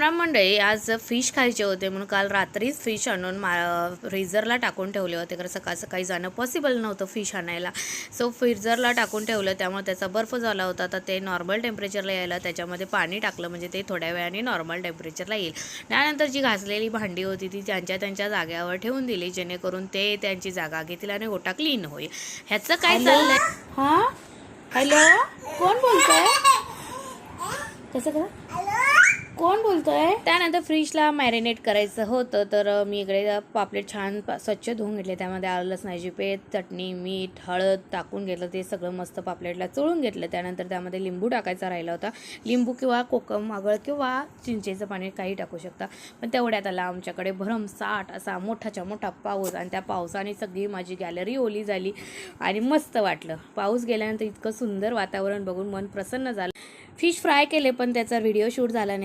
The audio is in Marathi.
राम मंडळी, आज फिश खायचे होते म्हणून काल रात्रीच फिश आणून फ्रीझरला टाकून ठेवले होते, कारण सकाळ सकाळी जाणं पॉसिबल नव्हतं फिश आणायला. सो फ्रीझरला टाकून ठेवलं, त्यामुळे त्याचा बर्फ झाला होता. तर ते नॉर्मल टेम्परेचरला यायला त्याच्यामध्ये पाणी टाकलं, म्हणजे ते थोड्या वेळाने नॉर्मल टेम्परेचरला येईल. त्यानंतर जी घासलेली भांडी होती ती त्यांच्या जागेवर ठेवून दिली, जेणेकरून ते त्यांची जागा घेतील आणि गोटा क्लीन होईल. ह्याचं काय चाललंय? हां, हॅलो, कोण बोलतोय? कसं करा, कोण बोलतोय? त्यानंतर फ्रीजला मॅरिनेट करायचं होतं, तर मी इकडे पापलेट छान स्वच्छ धुवून घेतले. त्यामध्ये आलं लसणाची पेस्ट, चटणी, मीठ, हळद टाकून घेतलं. ते सगळं मस्त पापलेटला चोळून घेतलं. त्यानंतर त्यामध्ये लिंबू टाकायचा राहिला होता. लिंबू किंवा कोकम, आगळ किंवा चिंचेचं पाणी काही टाकू शकता. पण तेवढ्यात आला आमच्याकडे भरमसाठ असा मोठाच्या मोठा पाऊस, आणि त्या पावसाने सगळी माझी गॅलरी ओली झाली आणि मस्त वाटलं. पाऊस गेल्यानंतर इतकं सुंदर वातावरण बघून मन प्रसन्न झालं. फिश फ्राय केले, पण त्याचा व्हिडिओ शूट झाला नाही.